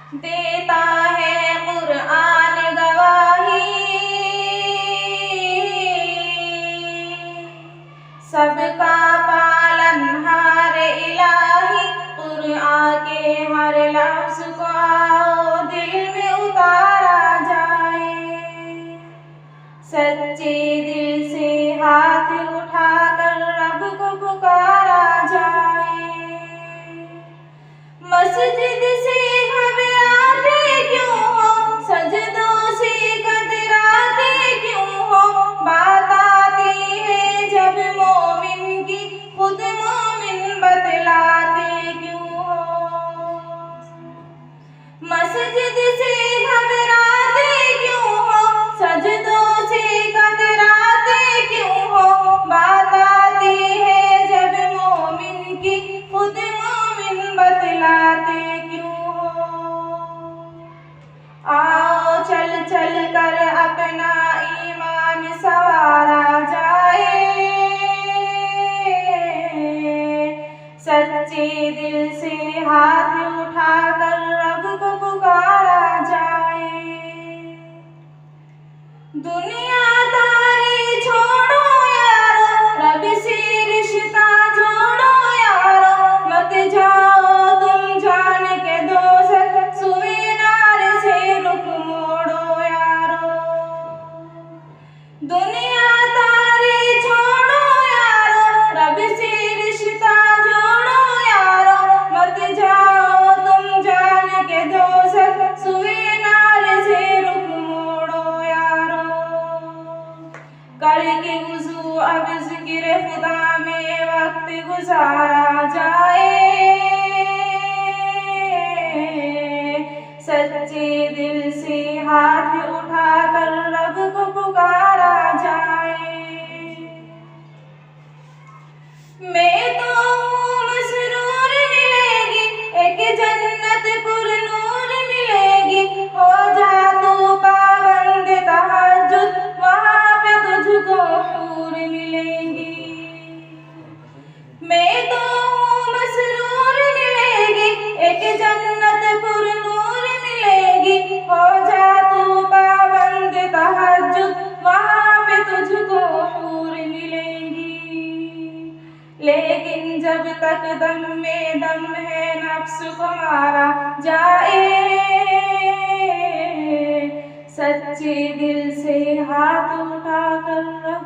देता है कुरान गवाही, सबका पालनहार इलाही। कुरान के हर लफ्ज़ को आओ दिल में उतारा जाए, सच्चे दिल से हाथ उठाकर रब को पुकारा जाए। मस्जिद से घबराते क्यों हो, सजदों से कतराते क्यों हो, बात आती है जब मोमिन की खुद मोमिन बतलाते क्यों हो। मस्जिद से घबराते क्यों हो, सजदों से कतराते क्यों हो, बात आती है जब मोमिन की खुद मोमिन बतलाते क्यों हो। आओ चल चल कर अपना ईमान सवारा जाए, सच्चे दिल से हाथ उठाकर रब को पुकारा जाए। दुनियादारी छोड़ो यारो, रब से रिश्ता जोड़ो यारो, मत जाओ तुम जान के दोज़ख, सुए नार से रुख मोड़ो यारो। दुनियादारी छोड़ो यारो, रब से रिश्ता जोड़ो यारो, मत जाओ तुम जान के दोज़ख, सुए नार से रुख मोड़ो यारो। करके वुज़ू अब ज़िक्र खुदा में वक्त गुजारा जाए, सच्चे दिल से हाथ उठाकर रब को पुकारा जाए। मैं तो हूँ मसरूर मिलेगी, एक जन्नत पुर नूर मिलेगी, हो जा तू पाबंद तहज्जुद, वहाँ पे तुझको हूर मिलेंगी। मैं तो हूँ मसरूर मिलेगी, एक जन्नत पुर नूर मिलेगी, हो जा तू पाबंद तहज्जुद, वहाँ पे तुझको हूर मिलेंगी। लेकिन जब तक दम में दम है नफ्स को मारा जाए, सच्चे दिल से हाथ उठाकर रब